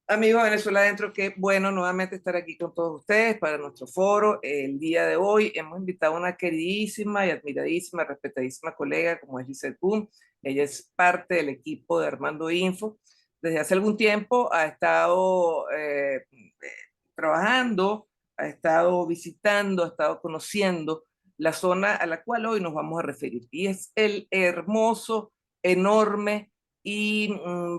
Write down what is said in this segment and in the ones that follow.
Amigos de Venezuela Adentro, qué bueno nuevamente estar aquí con todos ustedes para nuestro foro. El día de hoy hemos invitado a una queridísima y admiradísima, respetadísima colega como es Lizeth Boone. Ella es parte del equipo de Armando Info. Desde hace algún tiempo ha estado trabajando, ha estado visitando, ha estado conociendo la zona a la cual hoy nos vamos a referir. Y es el hermoso, enorme y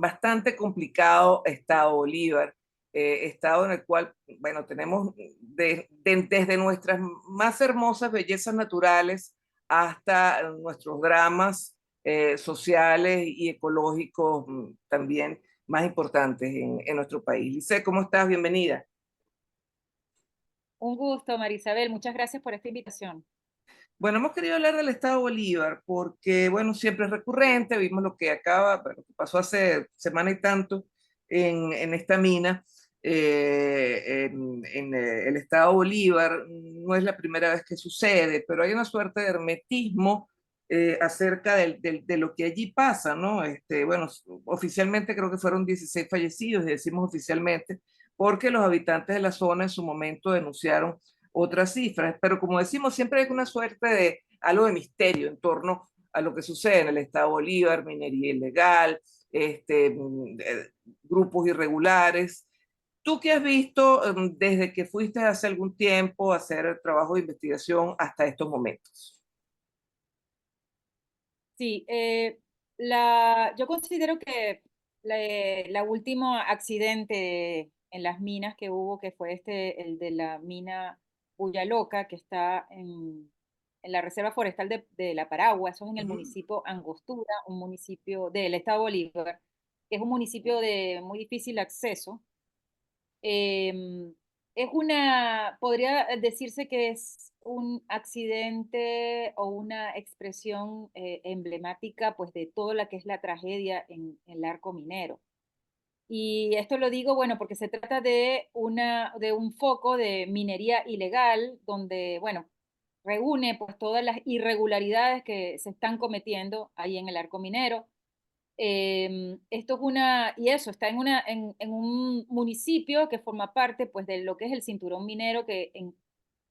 bastante complicado estado Bolívar, estado en el cual, bueno, tenemos desde nuestras más hermosas bellezas naturales hasta nuestros dramas sociales y ecológicos también más importantes en nuestro país. Lice, ¿cómo estás? Bienvenida. Un gusto, Marisabel. Muchas gracias por esta invitación. Bueno, hemos querido hablar del Estado Bolívar porque, bueno, siempre es recurrente, vimos lo que acaba, bueno, que pasó hace semana y tanto en esta mina, en el Estado Bolívar. No es la primera vez que sucede, pero hay una suerte de hermetismo acerca de lo que allí pasa, ¿no? Bueno, oficialmente creo que fueron 16 fallecidos, y decimos oficialmente, porque los habitantes de la zona en su momento denunciaron otras cifras, pero como decimos, siempre hay una suerte de algo de misterio en torno a lo que sucede en el Estado Bolívar, minería ilegal, grupos irregulares. ¿Tú qué has visto desde que fuiste hace algún tiempo a hacer trabajo de investigación hasta estos momentos? Sí, yo considero que la último accidente en las minas que hubo, que fue el de la mina Loca, que está en la Reserva Forestal de La Paragua, eso es en Uh el -huh. municipio Angostura, un municipio del estado Bolívar, que es un municipio de muy difícil acceso. Em, Podría decirse que es un accidente o una expresión emblemática pues de toda la que es la tragedia en el arco minero. Y esto lo digo, bueno, porque se trata de un foco de minería ilegal donde, bueno, reúne pues todas las irregularidades que se están cometiendo ahí en el arco minero. Esto es y eso, está en un municipio que forma parte pues de lo que es el cinturón minero,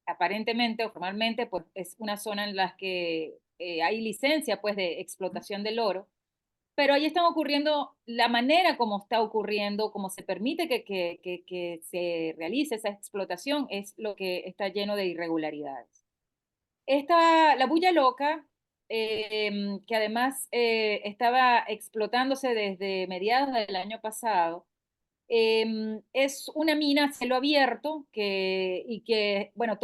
aparentemente o formalmente pues es una zona en la que hay licencia pues de explotación del oro, pero ahí están ocurriendo, la manera como está ocurriendo, como se permite que se realice esa explotación es lo que está lleno de irregularidades. La bulla loca, que además estaba explotándose desde mediados del año pasado, es una mina a cielo abierto y que, bueno,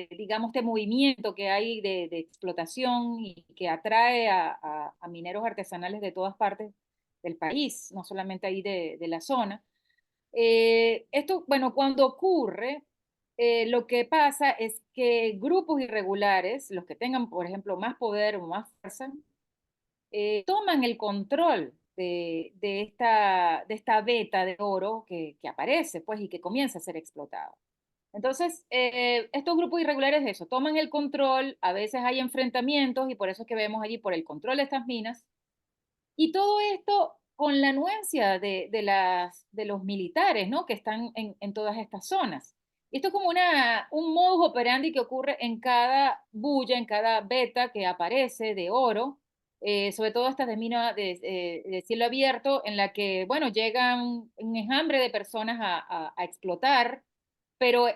digamos, este movimiento que hay de explotación y que atrae a mineros artesanales de todas partes del país, no solamente ahí de la zona. Esto, bueno, cuando ocurre, lo que pasa es que grupos irregulares, los que tengan, por ejemplo, más poder o más fuerza, toman el control de esta veta de oro que aparece, pues, y que comienza a ser explotado. Entonces, estos grupos irregulares, eso, toman el control, a veces hay enfrentamientos y por eso es que vemos allí por el control de estas minas, y todo esto con la anuencia de los militares, ¿no? Que están en todas estas zonas. Esto es como un modus operandi que ocurre en cada bulla, en cada veta que aparece de oro, sobre todo estas de mina de cielo abierto, en la que, bueno, llegan un enjambre de personas a explotar, pero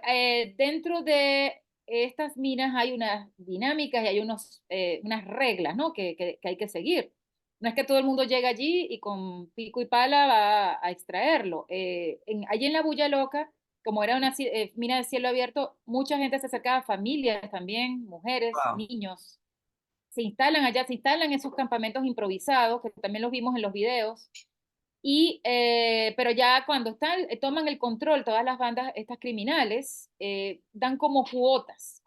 dentro de estas minas hay unas dinámicas y hay unas reglas, ¿no? Que hay que seguir. No es que todo el mundo llega allí y con pico y pala va a extraerlo. Allí en la Bulla Loca, como era una mina de cielo abierto, mucha gente se acercaba, familias también, mujeres, Wow. niños. Se instalan allá, se instalan esos campamentos improvisados, que también los vimos en los videos. Pero ya cuando toman el control, todas las bandas, estas criminales, dan como cuotas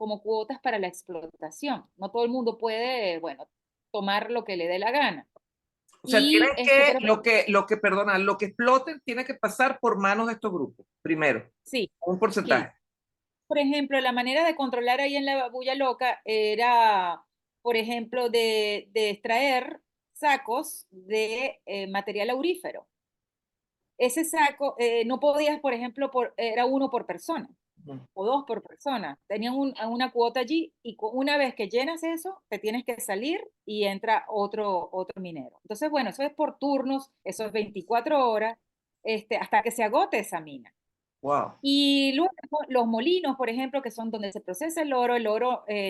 para la explotación. No todo el mundo puede, bueno, tomar lo que le dé la gana. O sea, tienen que, Pero perdona, lo que exploten tiene que pasar por manos de estos grupos, primero, sí, un sí. porcentaje. Por ejemplo, la manera de controlar ahí en la Bulla Loca era, por ejemplo, de extraer sacos de material aurífero. ese saco, no podías, por ejemplo, era uno por persona Ujú. o dos por persona. Tenían una cuota allí y una vez que llenas eso, te tienes que salir y entra otro minero. Entonces, bueno, eso es por turnos, eso es 24 horas, hasta que se agote esa mina. Wow. Y luego los molinos, por ejemplo, que son donde se procesa el oro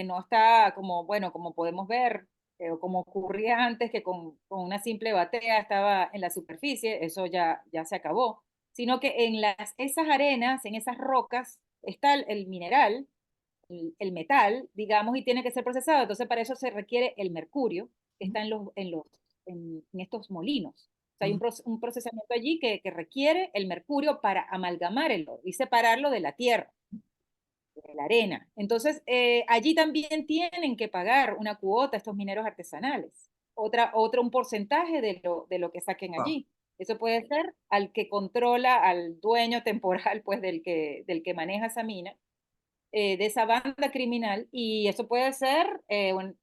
no está como, bueno, como podemos ver, o como ocurría antes, que con una simple batea estaba en la superficie, eso ya se acabó, sino que en esas arenas, en esas rocas, está el mineral, el metal, digamos, y tiene que ser procesado. Entonces, para eso se requiere el mercurio que está en estos molinos. O sea, hay Ujú. un procesamiento allí que requiere el mercurio para amalgamar el oro y separarlo de la tierra, de la arena. Entonces, allí también tienen que pagar una cuota a estos mineros artesanales, un porcentaje de lo que saquen Wow. allí. Eso puede ser al que controla, al dueño temporal, pues, del que maneja esa mina, de esa banda criminal, y eso puede ser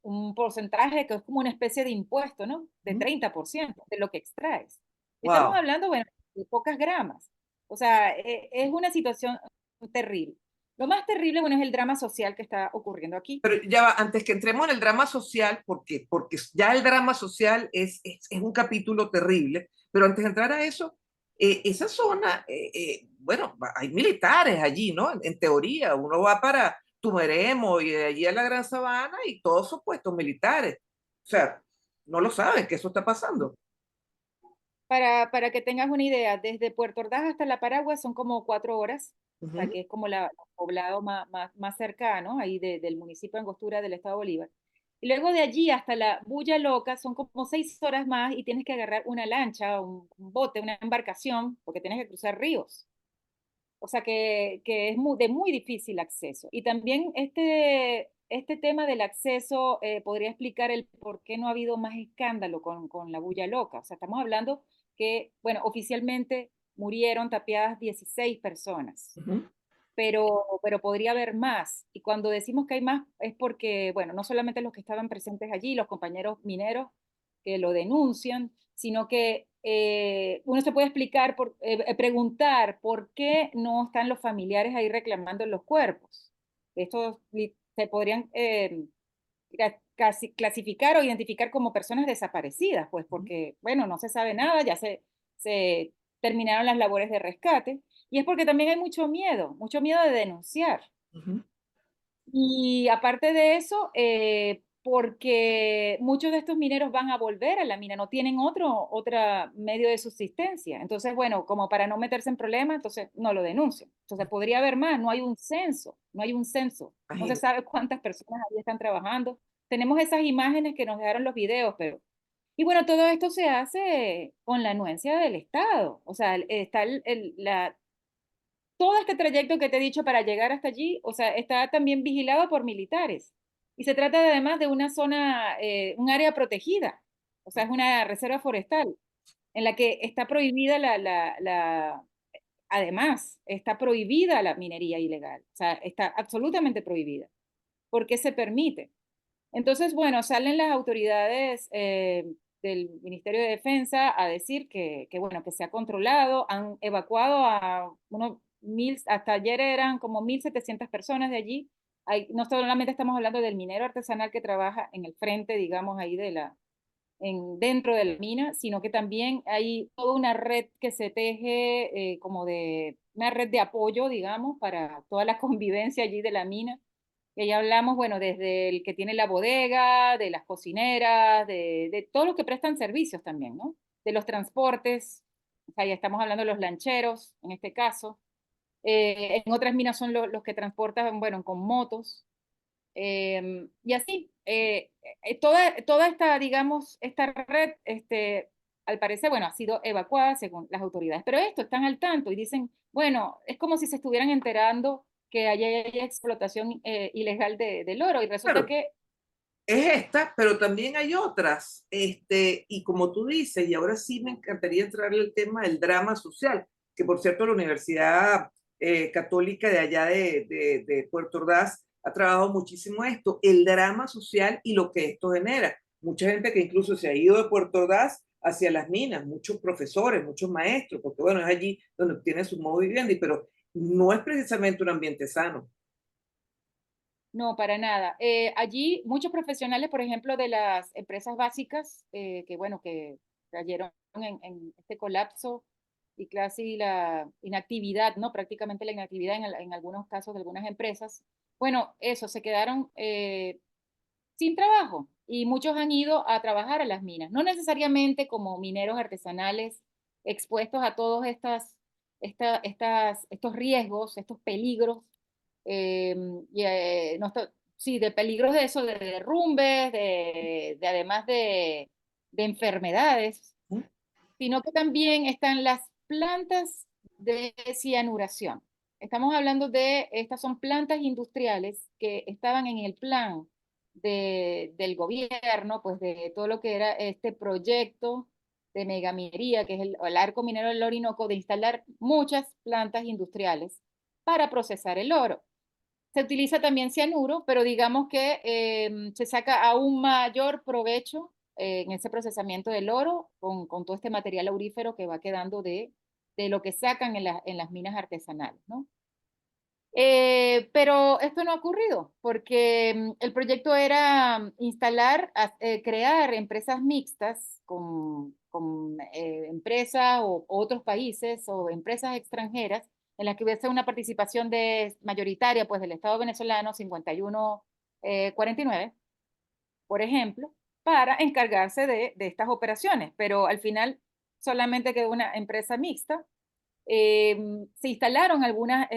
un porcentaje que es como una especie de impuesto, ¿no? De 30% de lo que extraes. Estamos Wow. hablando, bueno, de pocas gramas. O sea, es una situación terrible. Lo más terrible, bueno, es el drama social que está ocurriendo aquí. Pero ya va, antes que entremos en el drama social, ¿por qué? Porque ya el drama social es un capítulo terrible, pero antes de entrar a eso, esa zona, bueno, hay militares allí, ¿no? En teoría, uno va para Tumeremo y de allí a la Gran Sabana y todos son puestos militares. O sea, no lo saben que eso está pasando. Para que tengas una idea, desde Puerto Ordaz hasta La Paragua son como 4 horas, o sea, Ujú. que es como el poblado más cercano, ahí del municipio de Angostura del estado Bolívar. Y luego de allí hasta la Bulla Loca son como 6 horas más y tienes que agarrar una lancha, un bote, una embarcación, porque tienes que cruzar ríos. O sea, que es de muy difícil acceso. Y también este tema del acceso podría explicar el por qué no ha habido más escándalo con la bulla loca. O sea, estamos hablando que, bueno, oficialmente murieron tapiadas 16 personas, Ujú. pero podría haber más. Y cuando decimos que hay más es porque, bueno, no solamente los que estaban presentes allí, los compañeros mineros que lo denuncian, sino que uno se puede preguntar por qué no están los familiares ahí reclamando los cuerpos. Estos se podrían clasificar o identificar como personas desaparecidas, pues porque, bueno, no se sabe nada, ya se terminaron las labores de rescate, y es porque también hay mucho miedo de denunciar. Ujú. Y aparte de eso, porque muchos de estos mineros van a volver a la mina, no tienen otro medio de subsistencia. Entonces, bueno, como para no meterse en problemas, entonces no lo denuncian. Entonces podría haber más, no hay un censo, no se Imagínate. sabe cuántas personas ahí están trabajando. Tenemos esas imágenes que nos dejaron los videos, pero... Y bueno, todo esto se hace con la anuencia del Estado. O sea, está todo este trayecto que te he dicho para llegar hasta allí, o sea, está también vigilado por militares. Y se trata además de una zona, un área protegida, o sea, es una reserva forestal en la que está prohibida además, está prohibida la minería ilegal, o sea, está absolutamente prohibida. ¿Por qué se permite? Entonces, bueno, salen las autoridades del Ministerio de Defensa a decir bueno, que se ha controlado, han evacuado a hasta ayer eran como 1.700 personas de allí. No solamente estamos hablando del minero artesanal que trabaja en el frente, digamos, ahí dentro de la mina, sino que también hay toda una red que se teje como una red de apoyo, digamos, para toda la convivencia allí de la mina. Y ahí hablamos, bueno, desde el que tiene la bodega, de las cocineras, de todos los que prestan servicios también, ¿no? De los transportes, o sea, ya estamos hablando de los lancheros, en este caso. En otras minas son los que transportan, bueno, con motos. Y así, toda esta, digamos, esta red, al parecer, bueno, ha sido evacuada según las autoridades. Pero esto, están al tanto y dicen, bueno, es como si se estuvieran enterando que hay explotación ilegal del oro y resulta Claro, que... es esta, pero también hay otras. Y como tú dices, y ahora sí me encantaría entrar en el tema del drama social, que por cierto la Universidad Católica de allá de Puerto Ordaz ha trabajado muchísimo esto, el drama social y lo que esto genera. Mucha gente que incluso se ha ido de Puerto Ordaz hacia las minas, muchos profesores, muchos maestros, porque bueno, es allí donde tienen su modo de vivienda, pero no es precisamente un ambiente sano. No, para nada. Allí muchos profesionales, por ejemplo, de las empresas básicas, que bueno, que cayeron en este colapso y casi la inactividad, ¿no? Prácticamente la inactividad en algunos casos de algunas empresas. Bueno, eso, se quedaron sin trabajo y muchos han ido a trabajar a las minas, no necesariamente como mineros artesanales expuestos a todos estos riesgos, estos peligros, eh, y, sí, de peligros de eso, de derrumbes, además de enfermedades, ¿Mm? sino que también están las plantas de cianuración. Estamos hablando de, estas son plantas industriales que estaban en el plan del gobierno, pues de todo lo que era este proyecto de megaminería, que es el arco minero del Orinoco, de instalar muchas plantas industriales para procesar el oro. Se utiliza también cianuro, pero digamos que se saca aún mayor provecho en ese procesamiento del oro con todo este material aurífero que va quedando de lo que sacan en las minas artesanales, ¿no? Pero esto no ha ocurrido porque el proyecto era instalar, crear empresas mixtas con empresas o otros países o empresas extranjeras en las que hubiese una participación mayoritaria pues, del Estado venezolano 51-49, por ejemplo, para encargarse de estas operaciones. Pero al final solamente quedó una empresa mixta. Se instalaron algunas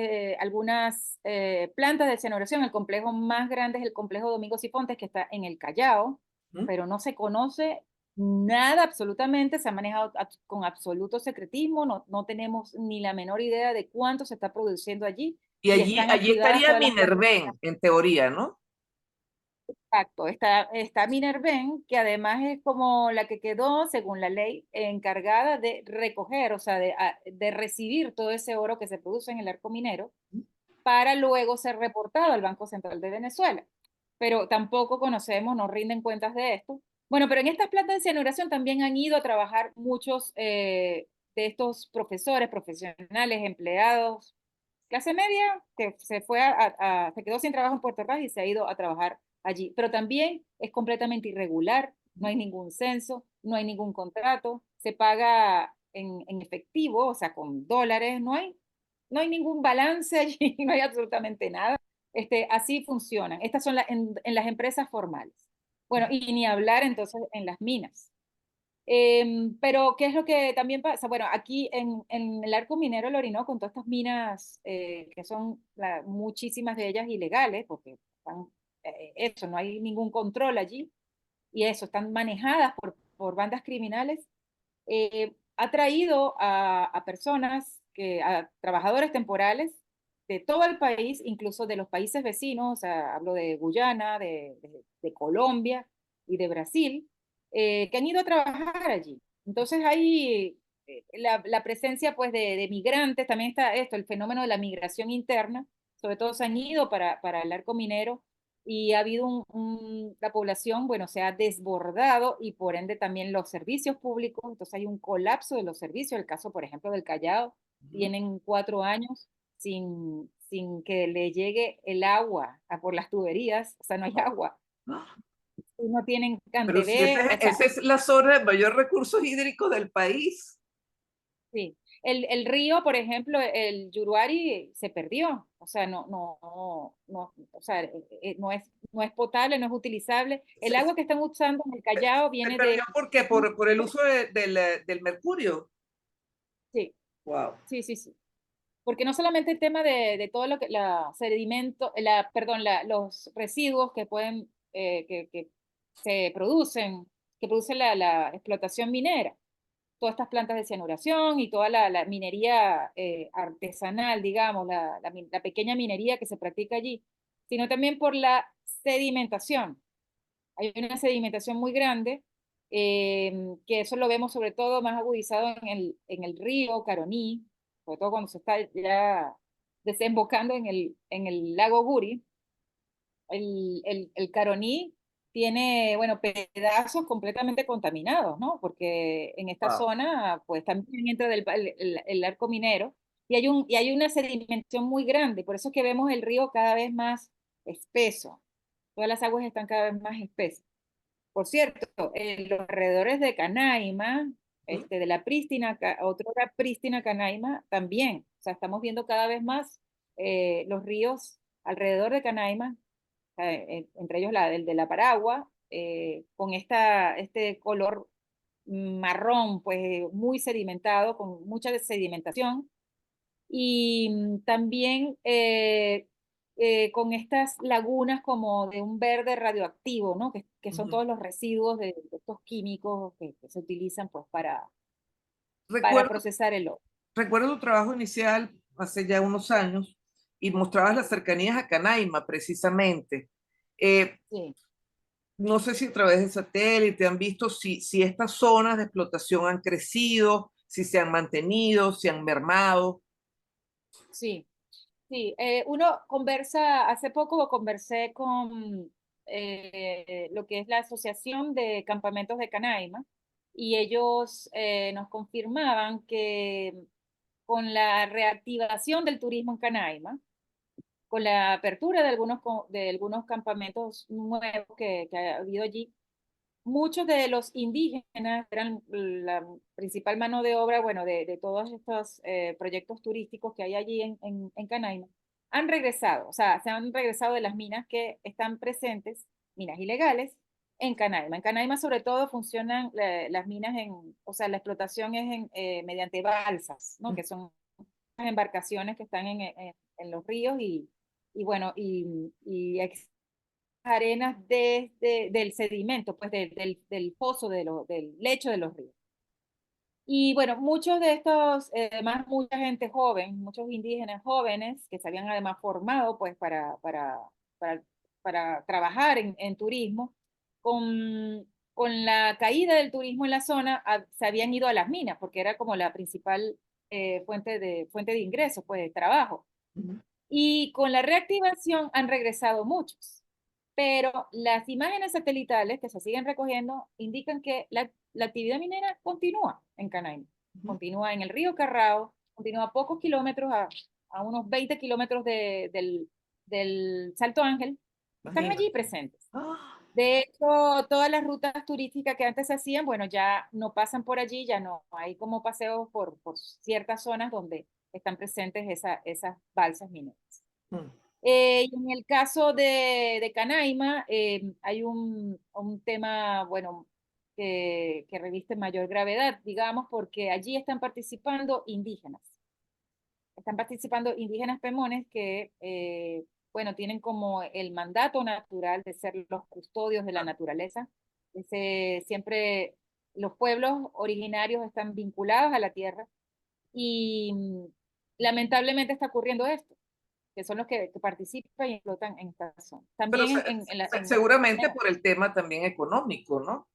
plantas de cianuración. El complejo más grande es el complejo Domingo Sifontes, que está en el Callao, ¿Mm? pero no se conoce nada absolutamente, se ha manejado con absoluto secretismo, no tenemos ni la menor idea de cuánto se está produciendo allí Y y allí, están allí activadas estaría todas las plantas. Minerven, en teoría, ¿no? Exacto, está Minerven, que además es como la que quedó, según la ley, encargada de recoger, o sea, de recibir todo ese oro que se produce en el arco minero para luego ser reportado al Banco Central de Venezuela. Pero tampoco conocemos, no rinden cuentas de esto. Bueno, pero en estas plantas de cianuración también han ido a trabajar muchos de estos profesores, profesionales, empleados, clase media, que se fue se quedó sin trabajo en Puerto Ordaz y se ha ido a trabajar allí. Pero también es completamente irregular, no hay ningún censo, no hay ningún contrato, se paga en efectivo, o sea, con dólares, no hay ningún balance allí, no hay absolutamente nada. Así funcionan. Estas son en las empresas formales. Bueno, y ni hablar entonces en las minas. Pero, ¿qué es lo que también pasa? Bueno, aquí en el arco minero del Orinoco, con todas estas minas, que son muchísimas de ellas ilegales, porque están, eso, no hay ningún control allí, y eso, están manejadas por bandas criminales, ha traído a personas, a trabajadores temporales de todo el país, incluso de los países vecinos, o sea, hablo de Guyana, de Colombia y de Brasil, que han ido a trabajar allí. Entonces hay la presencia pues de migrantes, también está esto, el fenómeno de la migración interna, sobre todo se han ido para el arco minero y ha habido la población, bueno, se ha desbordado y por ende también los servicios públicos, entonces hay un colapso de los servicios, el caso, por ejemplo, del Callao, tienen 4 años sin que le llegue el agua por las tuberías, o sea, no hay agua, no tienen Pero si Cantebé, o sea, esa es la zona de mayor recursos hídricos del país. sí. El río, por ejemplo, el Yuruari se perdió, o sea, o sea, no es potable, no es utilizable. El Se, agua que están usando en el Callao se viene perdió porque por el uso del mercurio. sí, Wow. sí, sí, sí. Porque no solamente el tema de todo lo que, la sedimento, perdón, los residuos que pueden, que se producen, que produce la explotación minera, todas estas plantas de cianuración y toda la minería artesanal, digamos, la pequeña minería que se practica allí, sino también por la sedimentación. Hay una sedimentación muy grande, que eso lo vemos sobre todo más agudizado en el río Caroní, sobre todo cuando se está ya desembocando en el lago Guri. El Caroní tiene, bueno, pedazos completamente contaminados, ¿no? Porque en esta Wow. zona, pues también entra el arco minero y hay una sedimentación muy grande, por eso es que vemos el río cada vez más espeso. Todas las aguas están cada vez más espesas. Por cierto, en los alrededores de Canaima, de la prístina, otra prístina Canaima, también. O sea, estamos viendo cada vez más los ríos alrededor de Canaima, entre ellos el de la Paragua, con este color marrón, pues muy sedimentado, con mucha sedimentación. Y también con estas lagunas como de un verde radioactivo, ¿no? Que son Ujú. todos los residuos de estos químicos que se utilizan pues para Recuerdo, procesar el oro. recuerdo tu trabajo inicial hace ya unos años y mostrabas las cercanías a Canaima, precisamente. Eh, Sí, no sé si a través de satélite han visto si estas zonas de explotación han crecido, si se han mantenido, si han mermado. sí, sí. Uno conversa, hace poco conversé con lo que es la Asociación de Campamentos de Canaima y ellos nos confirmaban que con la reactivación del turismo en Canaima, con la apertura de algunos campamentos nuevos que ha habido allí, muchos de los indígenas eran la principal mano de obra, bueno, de todos estos proyectos turísticos que hay allí en Canaima, han regresado, o sea, se han regresado de las minas que están presentes, minas ilegales, en Canaima. En Canaima, sobre todo, funcionan las minas o sea, la explotación es mediante balsas, ¿no? Que son las embarcaciones que están en los ríos y bueno, y arenas del sedimento, pues del pozo, del lecho de los ríos. Y bueno, muchos de estos, además mucha gente joven, muchos indígenas jóvenes que se habían además formado pues para, para trabajar en turismo, con la caída del turismo en la zona se habían ido a las minas porque era como la principal fuente de ingresos, pues de trabajo. Ujú. Y con la reactivación han regresado muchos, pero las imágenes satelitales que se siguen recogiendo indican que la actividad minera continúa en Canaima, Ujú. continúa en el río Carrao, continúa a pocos kilómetros, a unos 20 kilómetros del Salto Ángel, están Imagina. allí presentes. Ah, De hecho, todas las rutas turísticas que antes se hacían, bueno, ya no pasan por allí, ya no hay como paseos por ciertas zonas donde están presentes esas balsas mineras. mm. Y en el caso de Canaima, hay un tema, bueno, que reviste mayor gravedad, digamos, porque allí están participando indígenas. Están participando indígenas pemones que, bueno, tienen como el mandato natural de ser los custodios de la naturaleza. Siempre los pueblos originarios están vinculados a la tierra y lamentablemente está ocurriendo esto, que son los que participan y explotan en esta zona. Pero También seguramente por el tema también económico, ¿no?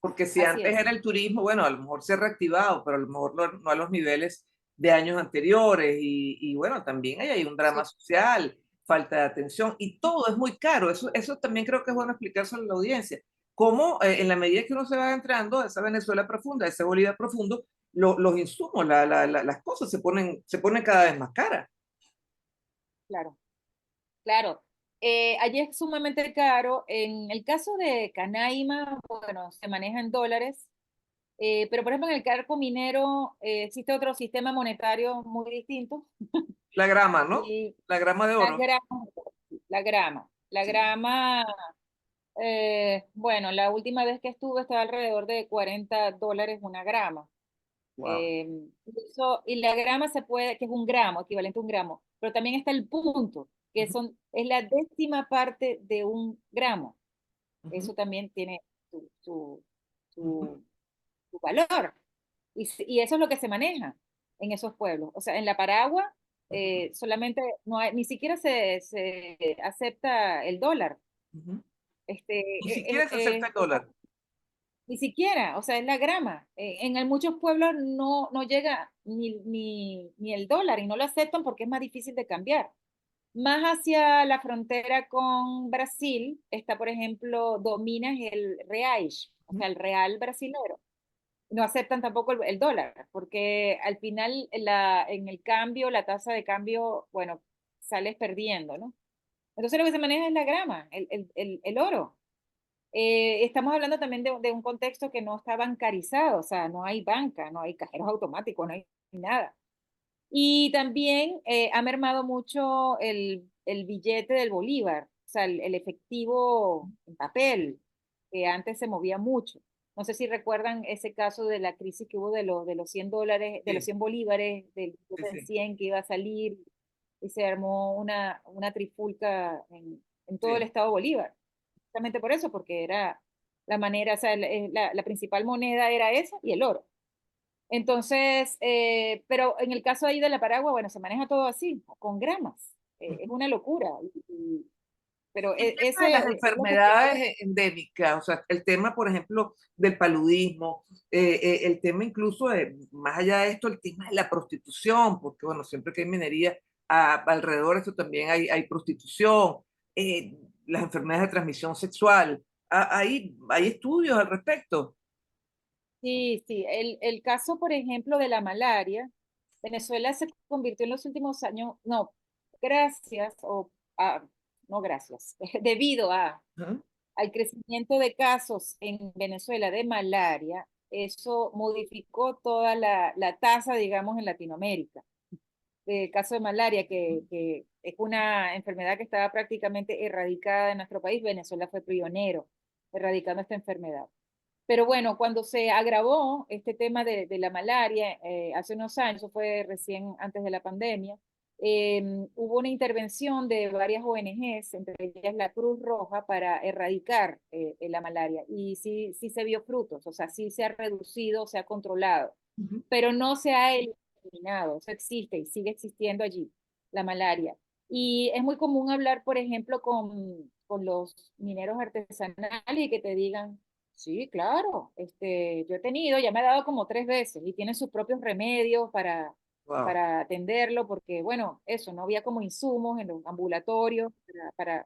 Porque si así antes es, era el turismo, bueno, a lo mejor se ha reactivado, pero a lo mejor no a los niveles de años anteriores. Y bueno, también hay un drama sí, social, falta de atención y todo es muy caro. Eso también creo que es bueno explicárselo a la audiencia. Cómo en la medida que uno se va entrando a esa Venezuela profunda, a ese Bolívar profundo, los insumos, las cosas se ponen cada vez más caras. claro, claro. Allí es sumamente caro. En el caso de Canaima, bueno, se maneja en dólares, pero por ejemplo en el cargo minero existe otro sistema monetario muy distinto La grama, ¿no? y La grama de la oro. grama, la Sí. grama, bueno, la última vez que estuve estaba alrededor de $40 una grama. Wow. Y la grama se puede, que es un gramo, equivalente a un gramo, pero también está el punto, Ujú, es la décima parte de un gramo. ujú, Eso también tiene su, su, ujú, su, su valor. Y eso es lo que se maneja en esos pueblos. O sea, en la Paragua ujú, solamente no hay, ni siquiera se acepta el dólar. ujú. Este, Ni siquiera se acepta el o sea, dólar. ni siquiera, o sea, es la grama. Muchos pueblos no llega ni el dólar y no lo aceptan porque es más difícil de cambiar. Más hacia la frontera con Brasil está, por ejemplo, dominas el reais, o sea, el real brasilero. No aceptan tampoco el dólar, porque al final en el cambio, la tasa de cambio, bueno, sales perdiendo, ¿no? Entonces lo que se maneja es la grama, el oro. Estamos hablando también de un contexto que no está bancarizado, o sea, no hay banca, no hay cajeros automáticos, no hay nada. Y también ha mermado mucho el billete del bolívar, o sea, el efectivo en papel, que antes se movía mucho. No sé si recuerdan ese caso de la crisis que hubo de los $100, de los Sí, 100 bolívares, del sí, billete de sí, 100 que iba a salir, y se armó una trifulca en todo el sí. estado Bolívar. Justamente por eso, porque era la manera, o sea, la principal moneda era esa y el oro. Entonces, pero en el caso ahí de la Paragua, bueno, se maneja todo así, con gramas. Es Ujú. una locura. Pero El tema de ese las es lo que se... enfermedades endémicas, o sea, el tema, por ejemplo, del paludismo, el tema incluso de, más allá de esto, el tema de la prostitución, porque bueno, siempre que hay minería, alrededor de esto también hay prostitución, eh, las enfermedades de transmisión sexual, hay estudios al respecto. Sí, sí. El caso, por ejemplo, de la malaria, Venezuela se convirtió en los últimos años, no, gracias, no gracias, debido Ajá. al crecimiento de casos en Venezuela de malaria, eso modificó toda la tasa, digamos, en Latinoamérica. El caso de malaria, que es una enfermedad que estaba prácticamente erradicada en nuestro país, Venezuela fue pionero erradicando esta enfermedad. Pero bueno, cuando se agravó este tema de la malaria hace unos años, eso fue recién antes de la pandemia, hubo una intervención de varias ONGs, entre ellas la Cruz Roja, para erradicar la malaria. Y sí, sí se vio frutos, o sea, sí se ha reducido, se ha controlado, Ujú. pero no se ha eliminado, eso existe y sigue existiendo allí, la malaria. Y es muy común hablar, por ejemplo, con los mineros artesanales y que te digan, sí, claro, yo he tenido, ya me ha dado como 3 veces y tienen sus propios remedios Wow. para atenderlo, porque bueno, eso, no había como insumos en los ambulatorios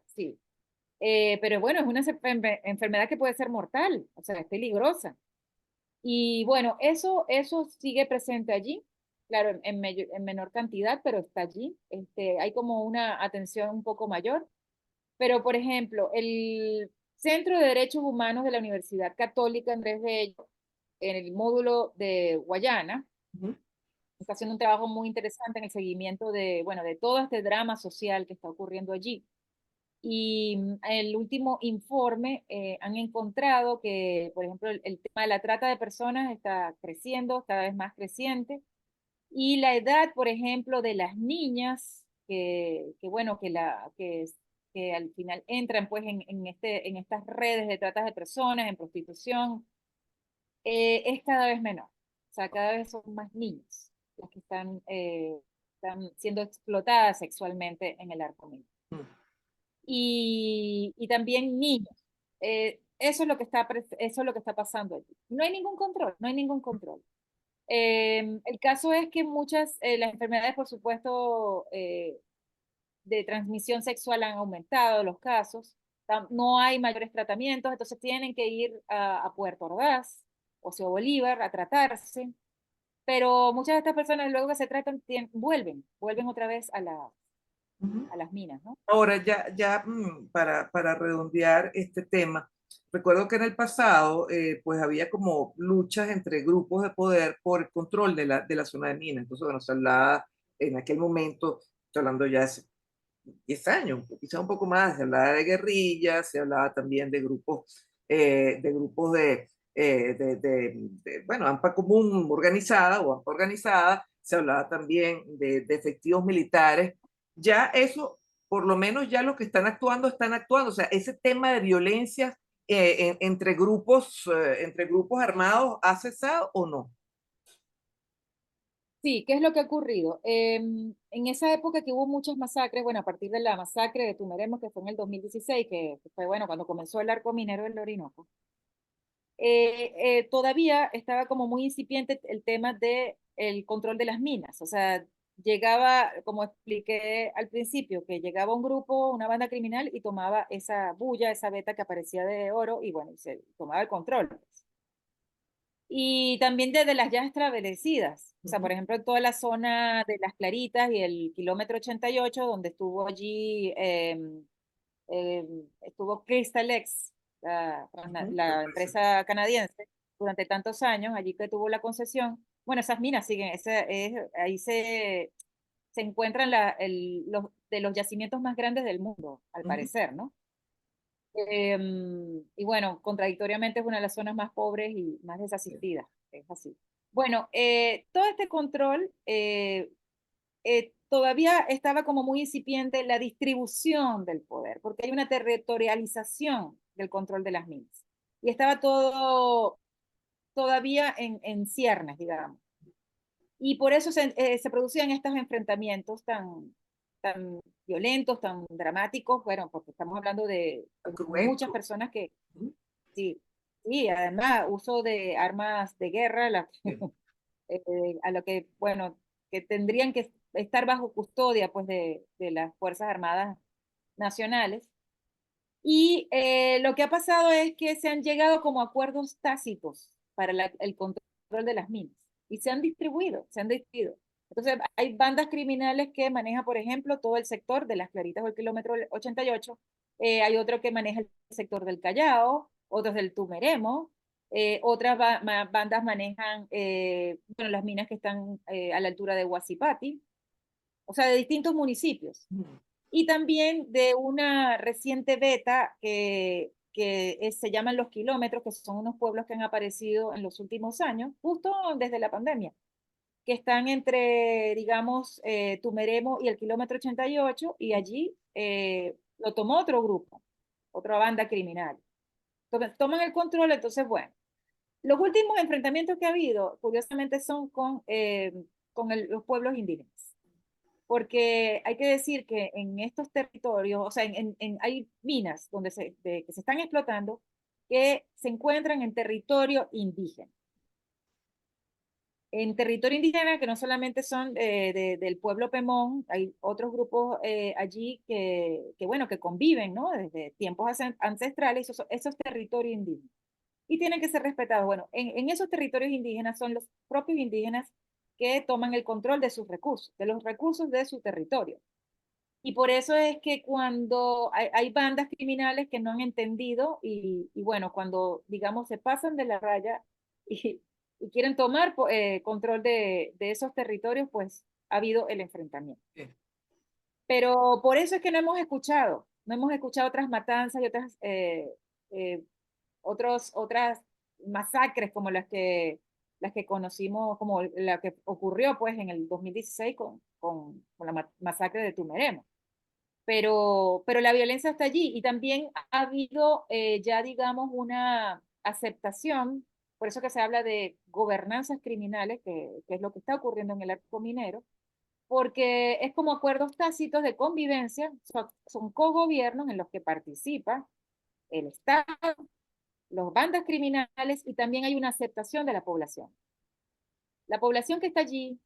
sí. Pero bueno, es una enfermedad que puede ser mortal, o sea, es peligrosa. Y bueno, eso sigue presente allí, claro, en menor cantidad, pero está allí. Hay como una atención un poco mayor. Pero, por ejemplo, el Centro de Derechos Humanos de la Universidad Católica Andrés Bello, en el módulo de Guayana, Ujú. está haciendo un trabajo muy interesante en el seguimiento de, bueno, de todo este drama social que está ocurriendo allí. Y el último informe han encontrado que, por ejemplo, el tema de la trata de personas está creciendo, cada vez más creciente, y la edad, por ejemplo, de las niñas bueno, que al final entran pues en estas redes de tratas de personas, en prostitución, es cada vez menor. O sea, cada vez son más niñas las que están siendo explotadas sexualmente en el arco militar. Y también niños. Eso es lo que está pasando allí. No hay ningún control, no hay ningún control. El caso es que las enfermedades, por supuesto, de transmisión sexual han aumentado los casos. No hay mayores tratamientos, entonces tienen que ir a Puerto Ordaz o Ciudad Bolívar a tratarse. Pero muchas de estas personas luego que se tratan vuelven otra vez Ujú. a las minas, ¿no? Ahora, para redondear este tema, recuerdo que en el pasado, pues había como luchas entre grupos de poder por el control de la zona de minas. Entonces, bueno, se hablaba en aquel momento, estoy hablando ya hace 10 años, quizás un poco más, se hablaba de guerrillas, se hablaba también de grupos bueno, AMPA común organizada o AMPA organizada, se hablaba también de efectivos militares. Ya eso, por lo menos ya los que están actuando, o sea, ese tema de violencia entre grupos armados, ¿ha cesado o no? Sí, ¿qué es lo que ha ocurrido? En esa época que hubo muchas masacres, bueno, a partir de la masacre de Tumeremos, que fue en el 2016, que fue, bueno, cuando comenzó el arco minero del Orinoco, todavía estaba como muy incipiente el tema del control de las minas. O sea, llegaba, como expliqué al principio, que llegaba un grupo, una banda criminal y tomaba esa bulla, esa veta que aparecía de oro y bueno, y se tomaba el control, pues. Y también desde las ya establecidas, o sea, por ejemplo, en toda la zona de Las Claritas y el kilómetro 88, donde estuvo allí, estuvo Crystal X, la empresa canadiense, durante tantos años, allí que tuvo la concesión. Bueno, esas minas siguen, ahí se encuentran de los yacimientos más grandes del mundo, al parecer, ¿no? Y bueno, contradictoriamente es una de las zonas más pobres y más desasistidas, es así. Bueno, todo este control todavía estaba como muy incipiente la distribución del poder, porque hay una territorialización del control de las minas. Y estaba todo todavía en ciernes, digamos. Y por eso se producían estos enfrentamientos tan violentos, tan dramáticos, bueno, porque estamos hablando de muchas Cruento. personas que, sí, sí, además, uso de armas de guerra, a lo que, bueno, que tendrían que estar bajo custodia, pues, de las Fuerzas Armadas Nacionales. Y lo que ha pasado es que se han llegado como acuerdos tácitos para el control de las minas y se han distribuido. Entonces, hay bandas criminales que manejan, por ejemplo, todo el sector de Las Claritas o el kilómetro 88. Hay otro que maneja el sector del Callao, otros del Tumeremo. Otras bandas manejan bueno, las minas que están a la altura de Huasipati, o sea, de distintos municipios. Y también de una reciente beta se llaman Los Kilómetros, que son unos pueblos que han aparecido en los últimos años, justo desde la pandemia, que están entre, digamos, Tumeremo y el kilómetro 88, y allí lo tomó otro grupo, otra banda criminal. Toman el control, entonces, bueno. Los últimos enfrentamientos que ha habido, curiosamente, son con los pueblos indígenas, porque hay que decir que en estos territorios, o sea, hay minas que se están explotando que se encuentran en territorio indígena. En territorio indígena que no solamente son del pueblo Pemón, hay otros grupos allí bueno, que conviven, ¿no? Desde tiempos ancestrales, esos territorios indígenas. Y tienen que ser respetados. Bueno, en esos territorios indígenas son los propios indígenas que toman el control de sus recursos, de los recursos de su territorio. Y por eso es que cuando hay bandas criminales que no han entendido y bueno, cuando digamos se pasan de la raya y quieren tomar control de esos territorios, pues ha habido el enfrentamiento. Sí. Pero por eso es que no hemos escuchado otras matanzas y otras masacres como las que conocimos, como la que ocurrió pues en el 2016 con la masacre de Tumeremo. Pero la violencia está allí y también ha habido ya, digamos, una aceptación, por eso que se habla de gobernanzas criminales, que es lo que está ocurriendo en el arco minero, porque es como acuerdos tácitos de convivencia, son cogobiernos en los que participa el Estado, las bandas criminales y también hay una aceptación de la población. La población que está allí,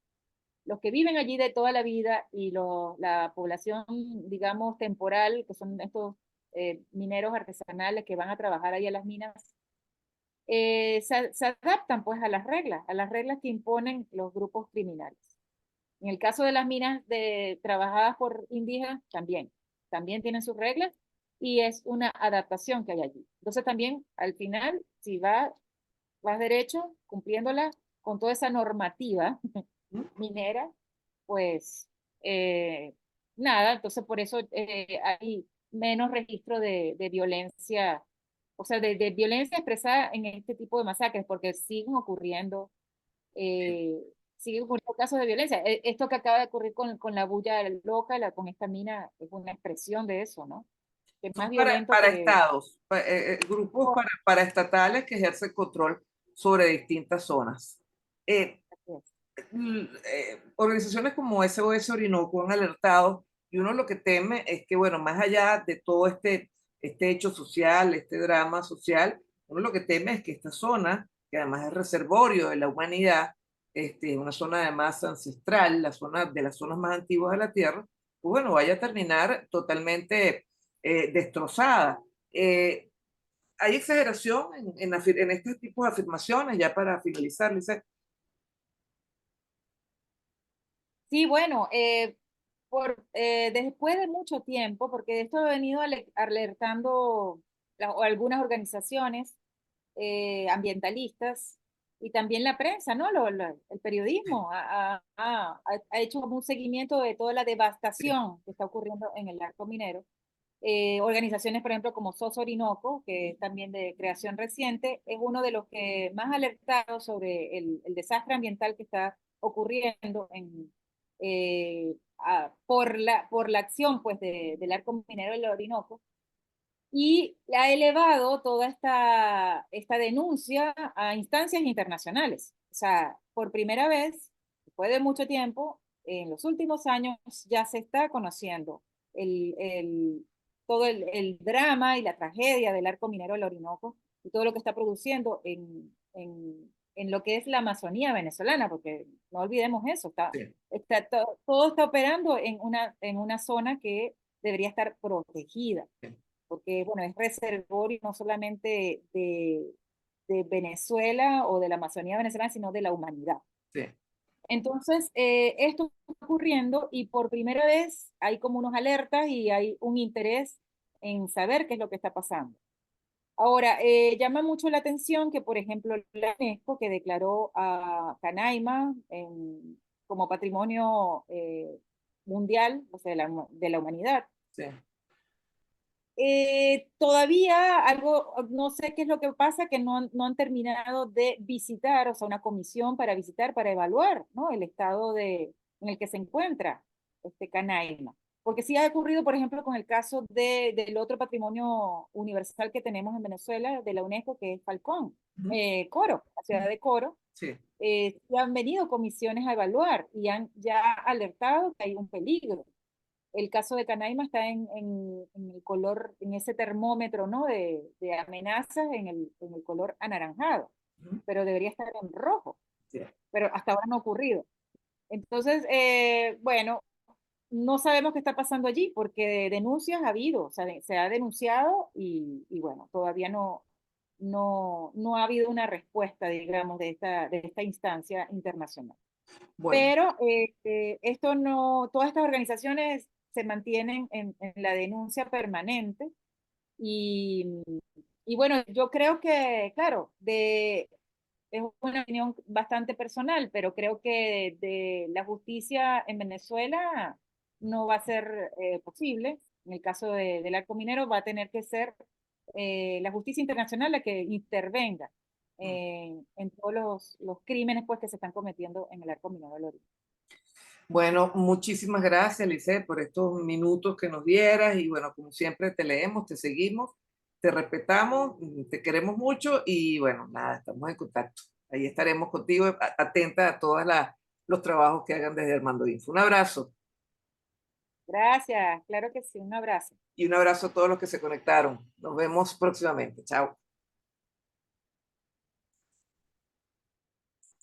los que viven allí de toda la vida y la población, digamos, temporal, que son estos mineros artesanales que van a trabajar ahí a las minas, se adaptan pues a las reglas que imponen los grupos criminales. En el caso de las minas trabajadas por indígenas, también tienen sus reglas y es una adaptación que hay allí. Entonces también, al final, si vas derecho, cumpliéndola con toda esa normativa minera, pues nada, entonces por eso hay menos registro de violencia, o sea, de violencia expresada en este tipo de masacres, porque eh, siguen ocurriendo casos de violencia. Esto que acaba de ocurrir con la bulla loca, con esta mina, es una expresión de eso, ¿no? Que es más Son violento para que... estados, grupos para estatales que ejercen control sobre distintas zonas. Organizaciones como SOS Orinoco han alertado y uno lo que teme es que, bueno, más allá de todo este hecho social, este drama social, uno lo que teme es que esta zona, que además es reservorio de la humanidad, una zona además ancestral, la zona de las zonas más antiguas de la Tierra, pues bueno, vaya a terminar totalmente destrozada. ¿Hay exageración en este tipo de afirmaciones, ya para finalizar, Lizeth? Sí, bueno, después de mucho tiempo, porque esto ha venido alertando o algunas organizaciones ambientalistas y también la prensa, ¿no? El periodismo ha hecho como un seguimiento de toda la Sí, devastación que está ocurriendo en el arco minero. Organizaciones, por ejemplo, como SOS Orinoco, que es también de creación reciente, es uno de los que más ha alertado sobre el desastre ambiental que está ocurriendo por la acción pues, del arco minero del Orinoco, y ha elevado toda esta denuncia a instancias internacionales. O sea, por primera vez, después de mucho tiempo, en los últimos años ya se está conociendo el, el, todo el drama y la tragedia del arco minero del Orinoco y todo lo que está produciendo en lo que es la Amazonía venezolana, porque no olvidemos eso, sí, todo está operando en una zona que debería estar protegida sí, porque bueno, es reservorio no solamente de Venezuela o de la Amazonía venezolana, sino de la humanidad. sí. Entonces, esto está ocurriendo y por primera vez hay como unos alertas y hay un interés en saber qué es lo que está pasando. Ahora, llama mucho la atención que, por ejemplo, la UNESCO, que declaró a Canaima como patrimonio mundial, o sea, de la humanidad, Sí. todavía algo, no sé qué es lo que pasa, que no han terminado de visitar, o sea, una comisión para visitar, para evaluar, ¿no? El estado en el que se encuentra este Canaima. Porque sí ha ocurrido, por ejemplo, con el caso del otro patrimonio universal que tenemos en Venezuela, de la UNESCO, que es Falcón, Ujú, Coro, la ciudad de Coro, sí. sí han venido comisiones a evaluar y han ya alertado que hay un peligro. El caso de Canaima está en el color, en ese termómetro, ¿no? De amenazas en el color anaranjado, Ujú, pero debería estar en rojo, sí. pero hasta ahora no ha ocurrido. Entonces, bueno, no sabemos qué está pasando allí porque denuncias ha habido, o sea, se ha denunciado y bueno, todavía no ha habido una respuesta, digamos, de esta instancia internacional. Bueno, Pero esto no, todas estas organizaciones se mantienen en la denuncia permanente y, y bueno, yo creo que, claro, es una opinión bastante personal, pero creo que de la justicia en Venezuela no va a ser posible. En el caso del arco minero va a tener que ser la justicia internacional la que intervenga en todos los crímenes pues, que se están cometiendo en el arco minero del Oriente. bueno, muchísimas gracias, Lice, por estos minutos que nos dieras y bueno, como siempre te leemos, te seguimos, te respetamos, te queremos mucho y bueno, nada, estamos en contacto. Ahí estaremos contigo, atenta a todos los trabajos que hagan desde Armando Info. Un abrazo Gracias, claro que sí, un abrazo. y un abrazo a todos los que se conectaron. Nos vemos próximamente. Chao.